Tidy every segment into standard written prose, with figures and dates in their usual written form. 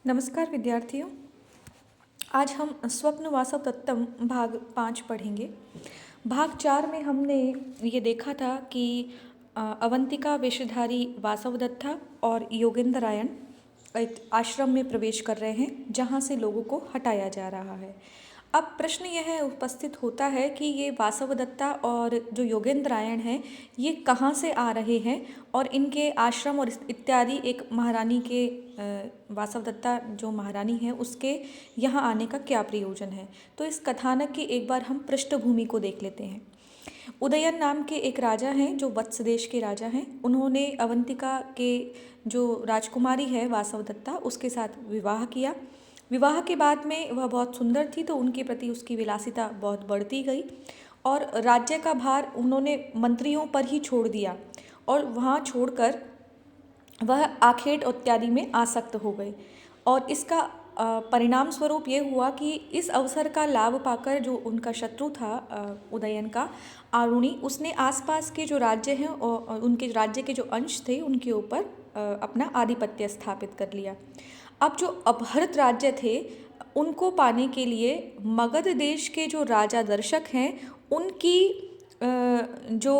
नमस्कार विद्यार्थियों। आज हम स्वप्न वासव दत्तम भाग 5 पढ़ेंगे। भाग 4 में हमने ये देखा था कि अवंतिका वेशधारी वासवदत्ता और योगेंद्रायण एक आश्रम में प्रवेश कर रहे हैं जहाँ से लोगों को हटाया जा रहा है। अब प्रश्न यह उपस्थित होता है कि ये वासवदत्ता और जो योगेंद्रायण हैं ये कहाँ से आ रहे हैं और इनके आश्रम और इत्यादि एक महारानी के वासवदत्ता जो महारानी है उसके यहाँ आने का क्या प्रयोजन है। तो इस कथानक की एक बार हम पृष्ठभूमि को देख लेते हैं। उदयन नाम के एक राजा हैं जो वत्स देश के राजा हैं। उन्होंने अवंतिका के जो राजकुमारी है वासवदत्ता उसके साथ विवाह किया। विवाह के बाद में वह बहुत सुंदर थी तो उनके प्रति उसकी विलासिता बहुत बढ़ती गई और राज्य का भार उन्होंने मंत्रियों पर ही छोड़ दिया और वहाँ छोड़कर वह आखेट इत्यादि में आसक्त हो गए। और इसका परिणाम स्वरूप ये हुआ कि इस अवसर का लाभ पाकर जो उनका शत्रु था उदयन का आरुणि, उसने आसपास के जो राज्य हैं और उनके राज्य के जो अंश थे उनके ऊपर अपना आधिपत्य स्थापित कर लिया। अब जो अपहृत राज्य थे उनको पाने के लिए मगध देश के जो राजा दर्शक हैं उनकी जो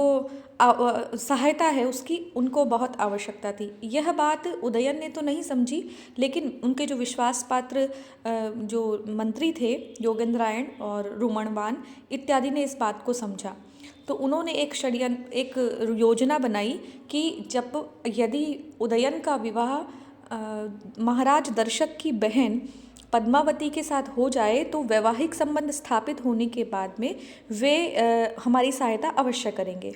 सहायता है उसकी उनको बहुत आवश्यकता थी। यह बात उदयन ने तो नहीं समझी, लेकिन उनके जो विश्वास पात्र जो मंत्री थे योगेंद्रायण और रुमणवान इत्यादि ने इस बात को समझा। तो उन्होंने एक योजना बनाई कि जब यदि उदयन का विवाह महाराज दर्शक की बहन पद्मावती के साथ हो जाए तो वैवाहिक संबंध स्थापित होने के बाद में वे हमारी सहायता अवश्य करेंगे।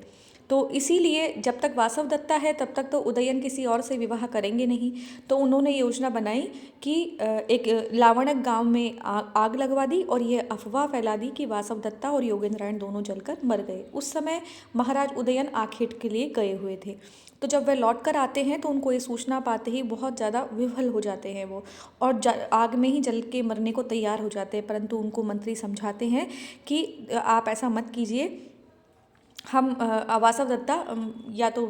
तो इसीलिए जब तक वासवदत्ता है तब तक तो उदयन किसी और से विवाह करेंगे नहीं। तो उन्होंने योजना बनाई कि एक लावणक गांव में आग लगवा दी और ये अफवाह फैला दी कि वासवदत्ता और योगेंद्रायण दोनों जलकर मर गए। उस समय महाराज उदयन आखेट के लिए गए हुए थे। तो जब वह लौट कर आते हैं तो उनको ये सूचना पाते ही बहुत ज़्यादा विह्वल हो जाते हैं वो और आग में ही जल के मरने को तैयार हो जाते हैं। परंतु उनको मंत्री समझाते हैं कि आप ऐसा मत कीजिए। हम वासवदत्ता या तो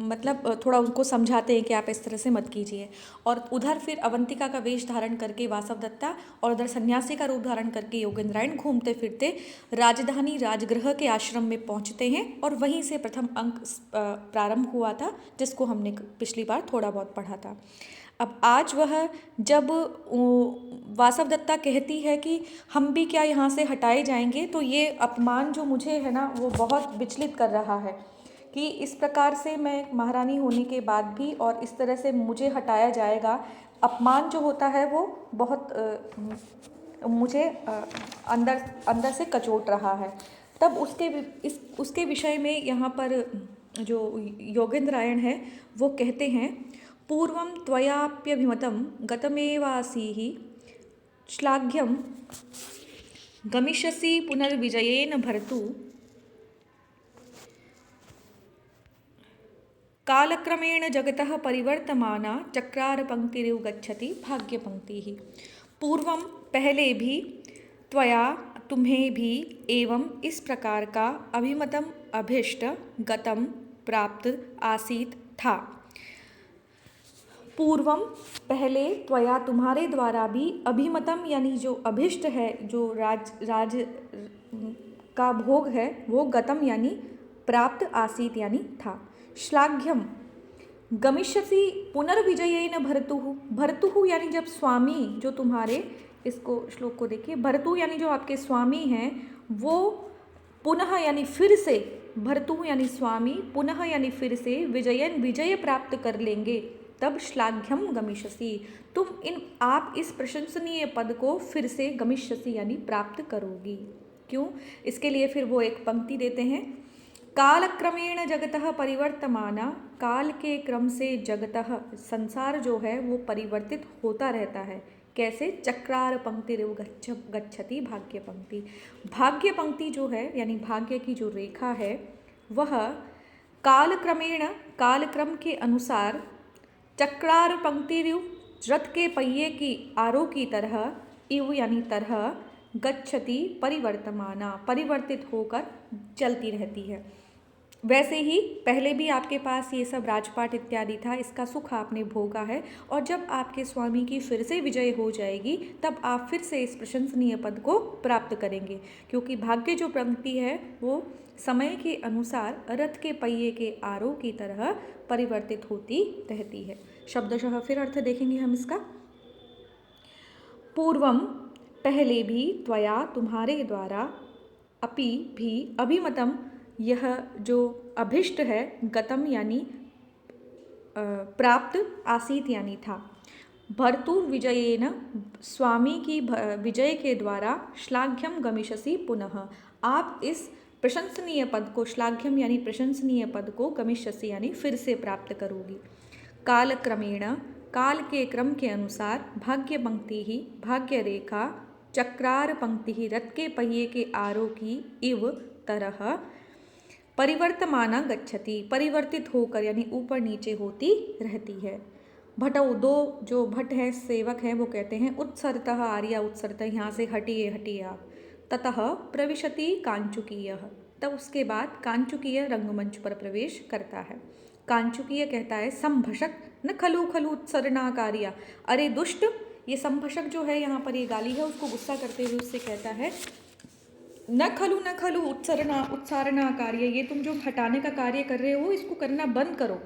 मतलब थोड़ा उनको समझाते हैं कि आप इस तरह से मत कीजिए। और उधर फिर अवंतिका का वेश धारण करके वासवदत्ता और उधर सन्यासी का रूप धारण करके योगेंद्रायण घूमते फिरते राजधानी राजगृह के आश्रम में पहुंचते हैं और वहीं से प्रथम अंक प्रारंभ हुआ था जिसको हमने पिछली बार थोड़ा बहुत पढ़ा था। अब आज वह जब वासवदत्ता कहती है कि हम भी क्या यहाँ से हटाए जाएंगे, तो ये अपमान जो मुझे है ना वो बहुत विचलित कर रहा है कि इस प्रकार से मैं महारानी होने के बाद भी और इस तरह से मुझे हटाया जाएगा। अपमान जो होता है वो बहुत मुझे अंदर अंदर से कचोट रहा है। तब उसके विषय में यहाँ पर जो योगेंद्रायण है वो कहते हैं, पूर्वं त्वयाप्यभिमतं गतमेवासीः श्लाघ्यं गमिष्यसि पुनर्विजयेन भर्तु कालक्रमेण जगतः परिवर्तमाना चक्रारपंक्तिरिव गच्छति भाग्यपंक्तिः। पूर्वं पहले भी, त्वया तुम्हें भी, एवं इस प्रकार का, अभिमतम अभिष्ट, गतम प्राप्त, आसीत था। पूर्वम पहले, त्वया तुम्हारे द्वारा भी, अभिमतम यानी जो अभिष्ट है, जो राज का भोग है वो गतम यानी प्राप्त, आसीत यानी था। श्लाघ्यम गमिष्यसि पुनर्विजयेन भर्तुः। भर्तुः यानी जब स्वामी जो तुम्हारे, इसको श्लोक को देखिए, भर्तु यानी जो आपके स्वामी हैं वो पुनः यानी फिर से, भर्तुः यानी स्वामी, पुनः यानी फिर से, विजयन विजय प्राप्त कर लेंगे, तब श्लाघ्यम गमिष्यसि, तुम आप इस प्रशंसनीय पद को फिर से गमिष्यसि यानी प्राप्त करोगी। क्यों? इसके लिए फिर वो एक पंक्ति देते हैं, कालक्रमेण जगतः परिवर्तमाना, काल के क्रम से जगतः संसार जो है वो परिवर्तित होता रहता है। कैसे? चक्रार पंक्तिरिव गच्छति भाग्य पंक्ति। भाग्य पंक्ति जो है यानी भाग्य की जो रेखा है वह कालक्रमेण, कालक्रम के अनुसार, चक्रार पंक्तिरिव रथ के पहिए की आरो की तरह, इव यानी तरह, गच्छति परिवर्तमाना परिवर्तित होकर चलती रहती है। वैसे ही पहले भी आपके पास ये सब राजपाट इत्यादि था, इसका सुख आपने भोगा है, और जब आपके स्वामी की फिर से विजय हो जाएगी तब आप फिर से इस प्रशंसनीय पद को प्राप्त करेंगे, क्योंकि भाग्य जो पंक्ति है वो समय के अनुसार रथ के पहिए के आरोह की तरह परिवर्तित होती रहती है। शब्दशः फिर अर्थ देखेंगे हम इसका। पूर्वम पहले भी, त्वया तुम्हारे द्वारा, अपि भी, अभिमतम यह जो अभिष्ट है, गतम यानी प्राप्त, आसीत यानी था, भर्तुर विजयेन स्वामी की विजय के द्वारा, श्लाघ्यम गमिष्यसि पुनः, आप इस प्रशंसनीय पद को, श्लाघ्यम यानी प्रशंसनीय पद को, गमिष्यसि यानी फिर से प्राप्त करोगी। कालक्रमेण, काल के क्रम के अनुसार, भाग्य पंक्ति ही, भाग्य रेखा, चक्रार पंक्ति ही, रथ के पहिए के आरोह की इव तरह, परिवर्तमाना गच्छति, परिवर्तित होकर यानी ऊपर नीचे होती रहती है। भटौ, दो जो भट है, सेवक हैं, वो कहते हैं उत्सरतः आर्या, उत्सरतः यहाँ से हटिए हटिए आप। ततः प्रविशति कांचुकीय, तब उसके बाद कांचुकीय रंगमंच पर प्रवेश करता है। कांचुकीय कहता है संभषक न खलु खलु उत्सरणाकार्या, अरे दुष्ट, ये संभषक जो है यहाँ पर ये गाली है, उसको गुस्सा करते हुए उससे कहता है न खलु उत्सारणा कार्य, ये तुम जो हटाने का कार्य कर रहे हो इसको करना बंद करो।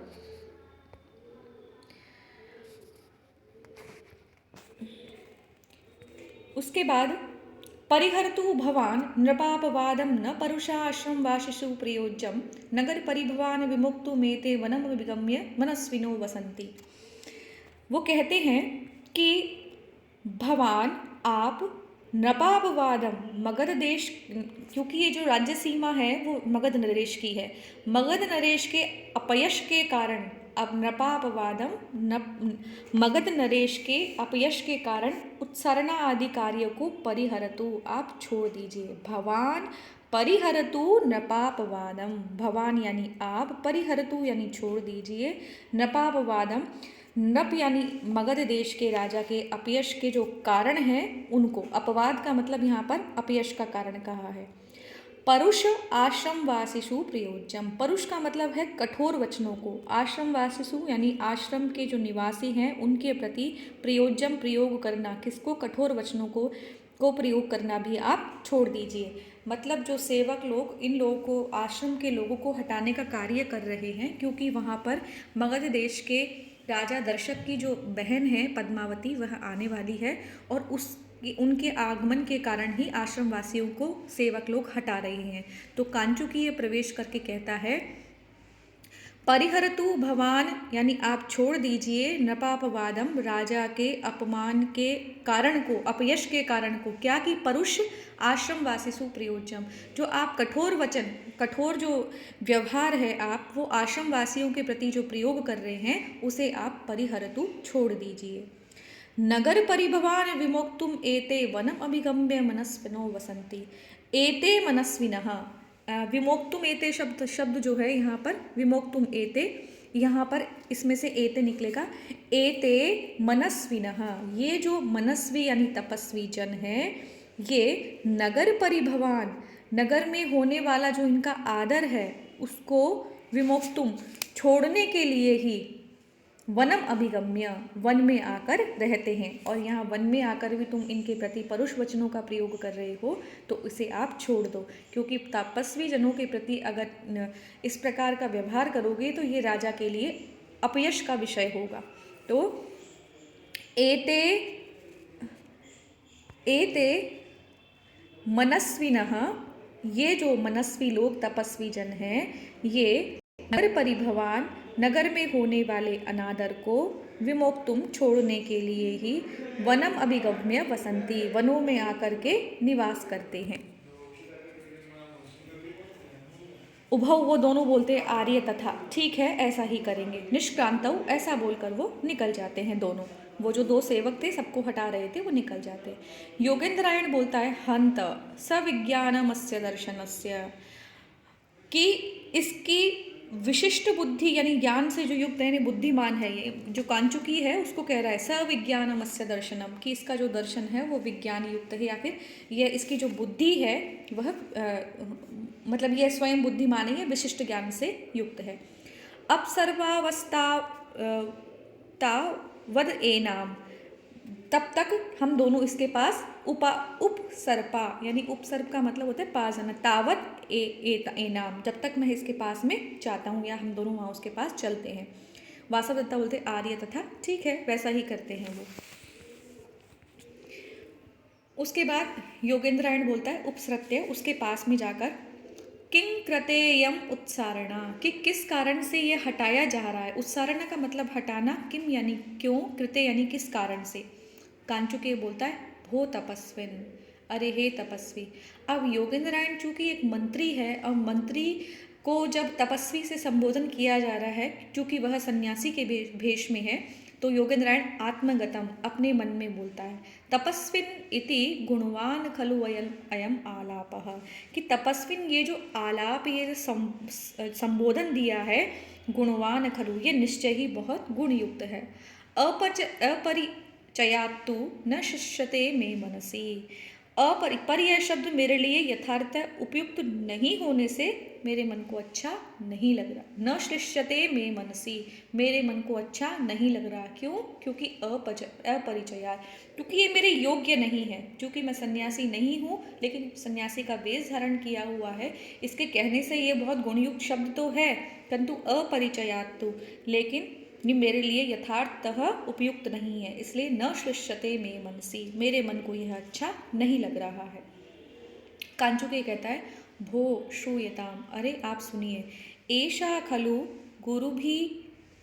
उसके बाद परिहर्तु भवान नृपापवादम न परुषाश्रम वाशिषु प्रयोज्यम, नगर परिभवान विमुक्तु मेते वनम विगम्य मनस्विनो वसंती। वो कहते हैं कि भवान, आप, नृपापवादम, मगध देश, क्योंकि ये जो राज्य सीमा है वो मगध नरेश की है, मगध नरेश के अपयश के कारण, अब नृपापवादम, मगध नरेश के अपयश के कारण उत्सरणा आदि कार्यों को परिहरतु, आप छोड़ दीजिए। भवान परिहरतु नृपापवादम, भवान यानी आप, परिहरतु यानी छोड़ दीजिए, नृपापवादम, नृप यानी मगध देश के राजा के अपयश के जो कारण हैं उनको, अपवाद का मतलब यहाँ पर अपयश का कारण कहा है। परुष आश्रम वासिषु प्रयोज्यम, परुष का मतलब है कठोर वचनों को, आश्रम वासिषु यानी आश्रम के जो निवासी हैं उनके प्रति प्रयोज्यम प्रयोग करना, किसको, कठोर वचनों को प्रयोग करना भी आप छोड़ दीजिए। मतलब जो सेवक लोग इन लोगों को, आश्रम के लोगों को हटाने का कार्य कर रहे हैं, क्योंकि वहाँ पर मगध देश के राजा दर्शक की जो बहन है पद्मावती वह आने वाली है, और उनके आगमन के कारण ही आश्रम वासियों को सेवक लोग हटा रहे हैं। तो कांचुकीय प्रवेश करके कहता है परिहरतु भवान, यानी आप छोड़ दीजिए, नृपापवादम, राजा के अपमान के कारण को, अपयश के कारण को, क्या कि परुष आश्रम वासिसु प्रयोज्यम, जो आप कठोर वचन, कठोर जो व्यवहार है आप वो आश्रम वासियों के प्रति जो प्रयोग कर रहे हैं उसे आप परिहरतु छोड़ दीजिए। नगर परिभवान विमुक्तुम एते वनम अभिगम्य मनस्विनो वसंती, एते मनस्विनः, विमोक्तुम एते शब्द जो है यहाँ पर, विमोक्तुम एते, यहाँ पर इसमें से एते निकलेगा, एते मनस्विनः, ये जो मनस्वी यानी तपस्वी जन है, ये नगर परिभवान, नगर में होने वाला जो इनका आदर है उसको विमोक्तुम छोड़ने के लिए ही, वनम अभिगम्य, वन में आकर रहते हैं, और यहाँ वन में आकर भी तुम इनके प्रति परुष वचनों का प्रयोग कर रहे हो तो इसे आप छोड़ दो, क्योंकि तपस्वी जनों के प्रति अगर इस प्रकार का व्यवहार करोगे तो ये राजा के लिए अपयश का विषय होगा। तो एते एते मनस्विनः, ये जो मनस्वी लोग, तपस्वी जन हैं, ये नगर परिभवान, नगर में होने वाले अनादर को, विमोक्तुम छोड़ने के लिए ही, वनम अभिगम्य वसंती, वनों में आकर के निवास करते हैं। उभव, वो दोनों बोलते हैं आर्य तथा, ठीक है ऐसा ही करेंगे। निष्क्रांतौ, ऐसा बोलकर वो निकल जाते हैं दोनों, वो जो दो सेवक थे सबको हटा रहे थे वो निकल जाते हैं। योगेंद्रायण बोलता है हंत सविज्ञानमस्य दर्शनस्य, कि इसकी विशिष्ट बुद्धि यानी ज्ञान से जो युक्त है, बुद्धिमान है, ये जो कांचुकी है उसको कह रहा है सविज्ञानमस्य दर्शनम, कि इसका जो दर्शन है वो विज्ञान युक्त है, या फिर यह इसकी जो बुद्धि है वह मतलब यह स्वयं बुद्धिमान है, विशिष्ट ज्ञान से युक्त है। अपसर्वावस्था वद एनाम, तब तक हम दोनों इसके पास उपसर्पा, यानी उपसर्प का मतलब होता है पास जाना, तावत एनाम, जब तक मैं इसके पास में जाता हूँ या हम दोनों वहाँ उसके पास चलते हैं। वासवदत्ता बोलते आर्य तथा, ठीक है वैसा ही करते हैं वो। उसके बाद योगेंद्रायण बोलता है उपसृत्य, उसके पास में जाकर, किं कृतेयम उत्सारणा, कि किस कारण से ये हटाया जा रहा है। उत्सारणा का मतलब हटाना, किम यानी क्यों, कृते यानी किस कारण से। कांचुके बोलता है भो तपस्विन, अरे हे तपस्वी। अब योगेंद्रायण चूंकि एक मंत्री है और मंत्री को जब तपस्वी से संबोधन किया जा रहा है, चूंकि वह सन्यासी के भेष में है, तो योगेंद्रायण आत्मगतम अपने मन में बोलता है, तपस्विन इति गुणवान खलु अयम आलापः, कि तपस्विन ये जो आलाप, ये संबोधन दिया है, गुणवान खलु ये निश्चय ही बहुत गुणयुक्त है। अपरिचयात्तु न शिष्यते मे मनसी, पर यह शब्द मेरे लिए यथार्थ उपयुक्त नहीं होने से मेरे मन को अच्छा नहीं लग रहा। न श्लिष्यते मे मनसी, मेरे मन को अच्छा नहीं लग रहा। क्यों? क्योंकि अपरिचया, क्योंकि ये मेरे योग्य नहीं है। क्योंकि मैं सन्यासी नहीं हूँ, लेकिन सन्यासी का वेश धारण किया हुआ है, इसके कहने से ये बहुत गुणयुक्त शब्द तो है, किंतु अपरिचयात्तु, लेकिन ये मेरे लिए यथार्थतः उपयुक्त नहीं है, इसलिए न श्लिष्यते मे मनसी, मेरे मन को यह अच्छा नहीं लग रहा है। कांचुके कहता है भो श्रूयताम, अरे आप सुनिए, एषा खलु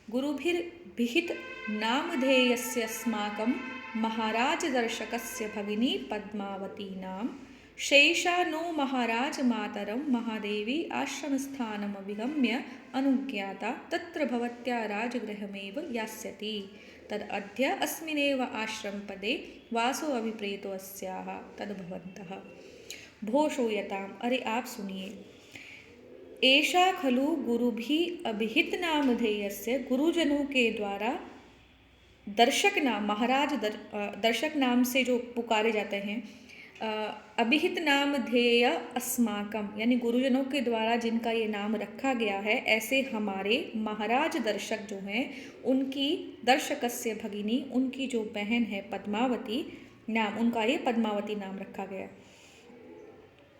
गुरुभिर्भिहित नामधेयस्य अस्माकं महाराज दर्शकस्य भगिनी पद्मावती नाम, शैषा नो महाराज मातरं महादेवी आश्रमस्थानमभिगम्य अनुज्ञाता तत्र भवत्या राजगृहमेव यास्यति, तदद्य अस्मिन्नेव आश्रमपदे वासो अभिप्रेतो अस्याः तद्भवन्तः। भो श्रूयताम, अरे आप सुनिए, एषा खलु गुरुभिः अभिहित नामधेयस्य, गुरुजनों के द्वारा दर्शक नाम, महाराज दर्शक नाम से जो पुकारे जाते हैं, अभिहित नाम ध्येय अस्माकम, यानी गुरुजनों के द्वारा जिनका ये नाम रखा गया है, ऐसे हमारे महाराज दर्शक जो हैं, उनकी दर्शकस्य भगिनी, उनकी जो बहन है पद्मावती नाम, उनका ये पद्मावती नाम रखा गया।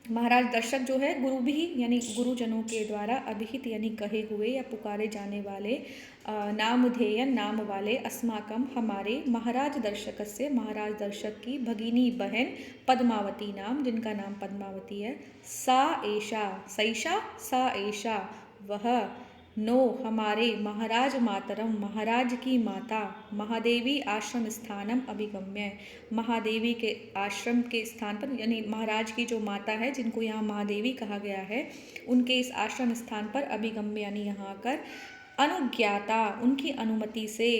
महाराज दर्शक जो है गुरु भी, यानी गुरुजनों के द्वारा अभिहित यानी कहे हुए या पुकारे जाने वाले, नामधेय नाम वाले, अस्माकम हमारे, महाराज दर्शक से महाराज दर्शक की भगिनी बहन पद्मावती नाम, जिनका नाम पद्मावती है, सा एषा, सैषा सा एषा वह, नो हमारे, महाराज मातरम महाराज की माता, महादेवी आश्रम स्थानम अभिगम्य, महादेवी के आश्रम के स्थान पर, यानी महाराज की जो माता है जिनको यहाँ महादेवी कहा गया है, उनके इस आश्रम स्थान पर अभिगम्य यानी यहाँ आकर, अनुज्ञाता उनकी अनुमति से,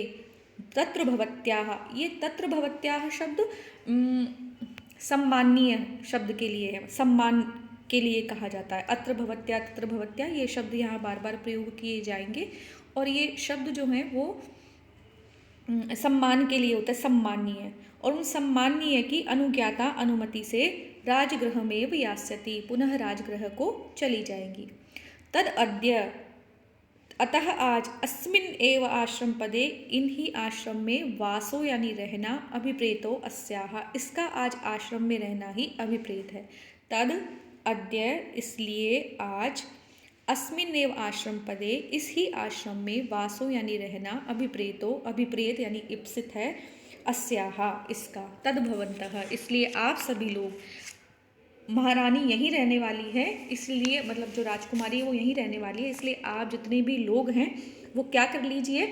तत्र भवत्याः, ये तत्र भवत्याः शब्द सम्माननीय शब्द के लिए है, सम्मान के लिए कहा जाता है। अत्र भवत्या तत्र भवत्या ये शब्द यहाँ बार बार प्रयोग किए जाएंगे, और ये शब्द जो हैं वो सम्मान के लिए होता है, सम्माननीय, और उन सम्माननीय की अनुज्ञाता अनुमति से राजगृहमेव यास्यति, पुनः राजगृह को चली जाएंगी। तद अद्य, अतः आज, अस्मिन एव आश्रम पदे, इन्हीं आश्रम में, वासो यानी रहना, अभिप्रेतो अस्याः, इसका आज आश्रम में रहना ही अभिप्रेत है। तद अद्य इसलिए आज, अस्मिन एव आश्रम पदे इस ही आश्रम में, वासो यानी रहना, अभिप्रेतो अभिप्रेत यानी इप्सित है, अस्याः इसका, तद्भवन्तः इसलिए आप सभी लोग, महारानी यहीं रहने वाली है, इसलिए मतलब जो राजकुमारी है वो यहीं रहने वाली है, इसलिए आप जितने भी लोग हैं वो क्या कर लीजिए,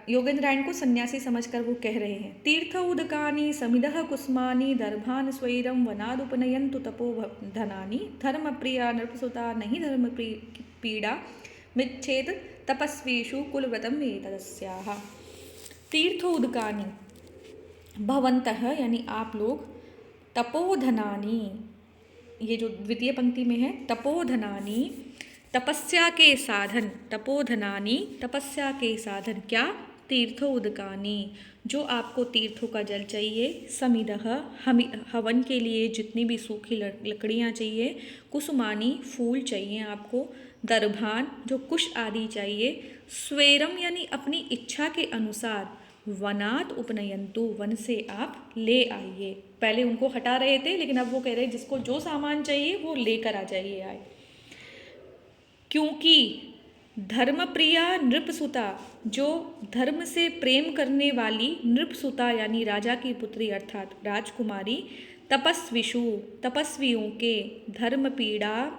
योगेंद्रायण को सन्यासी समझकर वो कह रहे हैं, तीर्थ उदकानि समिदः कुस्मानि दर्भान स्वैरम वनादुपनयन्तु तपो धनानि, धर्म प्रिया नृपसुता नहीं धर्म पीड़ा मिच्छेद तपस्वीषु कुलव्रतम एतदस्याः। तीर्थ उदकानि भवन्तः यानी आप लोग, तपोधनानि, ये जो द्वितीय पंक्ति में है, तपोधनानि तपस्या के साधन, तपोधनानि तपस्या के साधन, क्या? तीर्थोदकानि, जो आपको तीर्थों का जल चाहिए, समिदः हवन के लिए जितनी भी सूखी लकड़ियाँ चाहिए, कुसुमानी फूल चाहिए आपको, दर्भान जो कुश आदि चाहिए, स्वेरम यानी अपनी इच्छा के अनुसार, वनात उपनयंतु वन से आप ले आइए। पहले उनको हटा रहे थे लेकिन अब वो कह रहे हैं जिसको जो सामान चाहिए वो लेकर आ जाइए आए। क्योंकि धर्मप्रिया नृपसुता, जो धर्म से प्रेम करने वाली नृपसुता यानी राजा की पुत्री अर्थात राजकुमारी, तपस्विषु तपस्वियों के, धर्म पीड़ा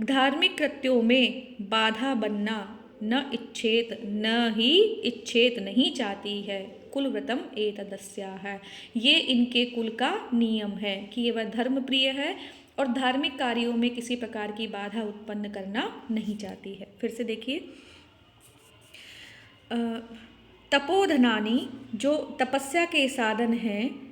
धार्मिक कृत्यों में बाधा बनना, न इच्छेत न ही इच्छेत नहीं चाहती है, कुलव्रतम एतदस्याः, ये इनके कुल का नियम है कि ये वह धर्म प्रिय है और धार्मिक कार्यों में किसी प्रकार की बाधा उत्पन्न करना नहीं चाहती है। फिर से देखिए, तपोधनानि जो तपस्या के साधन हैं,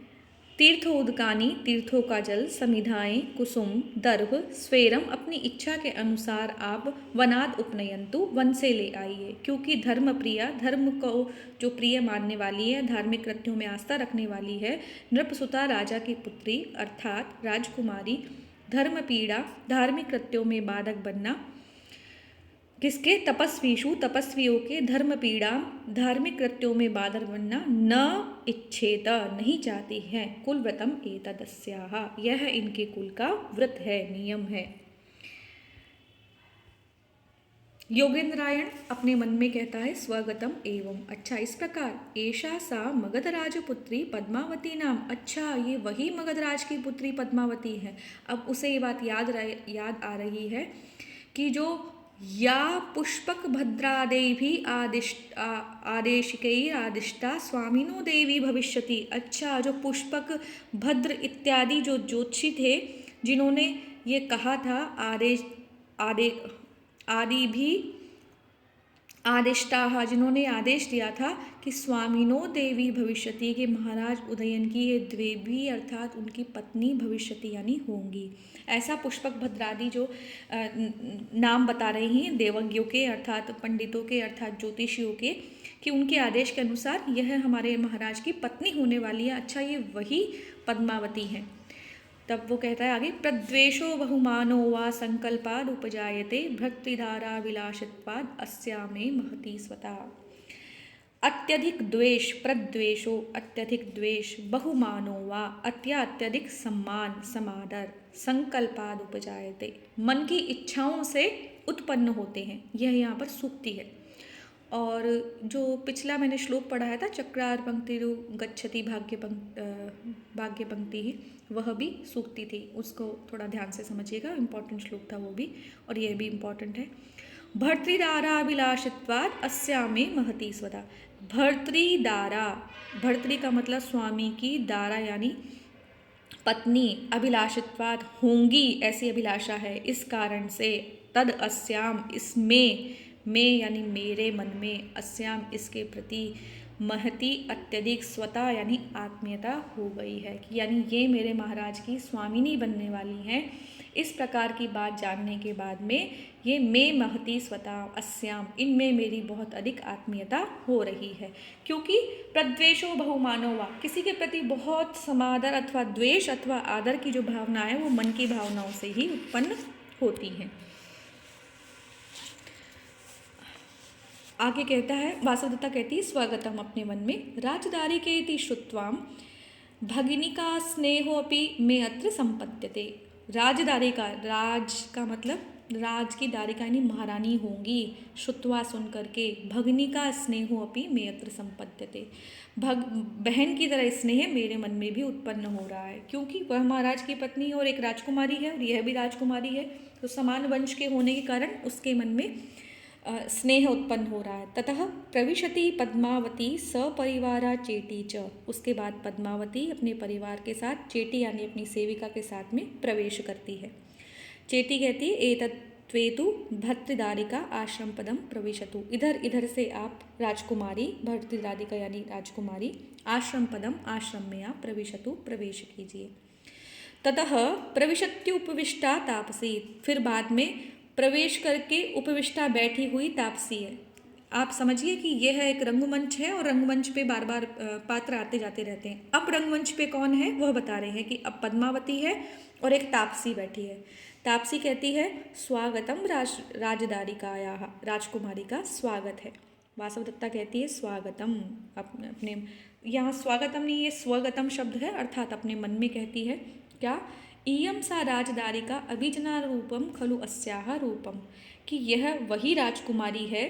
तीर्थोदकानि तीर्थों का जल, समिधाएं कुसुम, दर्भ, स्वेरम अपनी इच्छा के अनुसार आप, वनाद उपनयंतु वन से ले आइए। क्योंकि धर्म प्रिया धर्म को जो प्रिय मानने वाली है, धार्मिक कृत्यों में आस्था रखने वाली है, नृपसुता राजा की पुत्री अर्थात राजकुमारी, धर्म पीड़ा धार्मिक कृत्यों में बाधक बनना, किसके, तपस्वीषु तपस्वियों के, धर्म पीड़ा धार्मिक कृत्यों में बाधक बनना, न इच्छेत नहीं चाहती है, कुलव्रतम एतदस्याः, यह इनके कुल का व्रत है, नियम है। योगेंद्रायण अपने मन में कहता है, स्वगतम एवं, अच्छा इस प्रकार, एषा सा मगधराज पुत्री पद्मावती नाम, अच्छा ये वही मगधराज की पुत्री पद्मावती है। अब उसे ये बात याद आ रही है कि जो या पुष्पक भद्रादेवी आदेशिकैः आदिष्टा स्वामिनो देवी भविष्यति, अच्छा जो पुष्पक भद्र इत्यादि जो ज्योतिषी थे जिन्होंने ये कहा था, आदि भी आदिष्टाः जिन्होंने आदेश दिया था कि स्वामिनो देवी भविष्यति के महाराज उदयन की ये देवी अर्थात उनकी पत्नी भविष्यति यानी होंगी। ऐसा पुष्पक भद्रादि जो नाम बता रही हैं देवज्ञों के अर्थात पंडितों के अर्थात ज्योतिषियों के, कि उनके आदेश के अनुसार यह हमारे महाराज की पत्नी होने वाली है। अच्छा ये वही पद्मावती हैं। तब वो कहता है आगे, प्रद्वेषो बहुमानो वा संकल्पाद उपजायते, भक्तिधारा विलासित्वाद अस्यामे महती स्वता। अत्यधिक द्वेष, प्रद्वेषो अत्यधिक द्वेष, बहुमानो वा अत्यधिक सम्मान समादर, संकल्पाद उपजायते मन की इच्छाओं से उत्पन्न होते हैं। यह यहाँ पर सूक्ति है। और जो पिछला मैंने श्लोक पढ़ाया था, चक्रार पंक्तिरु गच्छति भाग्य पंक्ति ही, वह भी सूक्ति थी, उसको थोड़ा ध्यान से समझिएगा, इम्पॉर्टेंट श्लोक था वो भी, और यह भी इम्पॉर्टेंट है। भर्तृदाराभिलाषित्वाद अस्यामे महती स्वदा, भर्तृदारा, भर्तृ का मतलब स्वामी की, दारा यानी पत्नी, अभिलाषित्वाद होंगी ऐसी अभिलाषा है, इस कारण से, तद अस्याम इसमें, में यानी मेरे मन में, अस्याम इसके प्रति, महती अत्यधिक स्वता यानी आत्मीयता हो गई है, कि यानी ये मेरे महाराज की स्वामिनी बनने वाली हैं। इस प्रकार की बात जानने के बाद में ये मैं महती स्वता अस्याम, इनमें मेरी बहुत अधिक आत्मीयता हो रही है। क्योंकि प्रद्वेषो बहुमानो वा, किसी के प्रति बहुत समादर अथवा द्वेष अथवा आदर की जो भावना है वो मन की भावनाओं से ही उत्पन्न होती हैं। आगे कहता है, वासवदत्ता कहती है, स्वागतम अपने मन में, राजदारी के इति श्रुत्वाम भगिनिका स्नेहोपि में अत्र संपद्यते। राजदारी का, राज का मतलब राज की दारिका यानी महारानी होंगी, श्रुत्वा सुन करके, भगिनिका स्नेहोपि में अत्र संपद्यते, बहन की तरह स्नेह मेरे मन में भी उत्पन्न हो रहा है, क्योंकि वह महाराज की पत्नी और एक राजकुमारी है और यह भी राजकुमारी है, तो समान वंश के होने के कारण उसके मन में स्नेह उत्पन्न हो रहा है। ततः प्रविशति पद्मावती सपरिवारा चेटी च, उसके बाद पद्मावती अपने परिवार के साथ चेटी यानी अपनी सेविका के साथ में प्रवेश करती है। चेटी कहती है, एतत्वेतु भर्तृदारिका आश्रम पदम प्रविशतु, इधर इधर से आप राजकुमारी, भर्तृदारिका यानी राजकुमारी, आश्रम पदम आश्रम में आप प्रविशतु प्रवेश कीजिए। ततः प्रविशत्युपविष्टा तापसी, फिर बाद में प्रवेश करके उपविष्टा बैठी हुई तापसी है। आप समझिए कि यह एक रंगमंच है और रंगमंच पे बार बार पात्र आते जाते रहते हैं। अब रंगमंच पे कौन है वह बता रहे हैं कि अब पद्मावती है और एक तापसी बैठी है। तापसी कहती है स्वागतम राजदारिकायाः, राजकुमारी का स्वागत है। वासवदत्ता कहती है स्वागतम, अपने यहाँ स्वागतम नहीं, ये स्वगतम शब्द है, अर्थात अपने मन में कहती है क्या, इयं सा राजदारिका अभिजना रूपम खलु अस्याः रूपम, कि यह वही राजकुमारी है,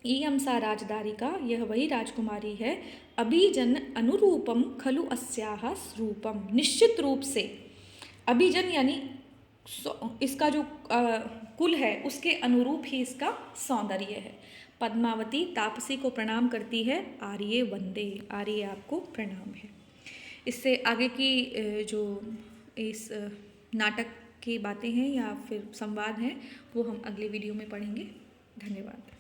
इयं सा राजदारिका, यह वही राजकुमारी है, अभिजन अनुरूपम खलु अस्याः रूपम, निश्चित रूप से अभिजन यानी इसका जो कुल है उसके अनुरूप ही इसका सौंदर्य है। पद्मावती तापसी को प्रणाम करती है, आर्ये वंदे, आर्ये आपको प्रणाम है। इससे आगे की जो इस नाटक की बातें हैं या फिर संवाद हैं वो हम अगले वीडियो में पढ़ेंगे। धन्यवाद।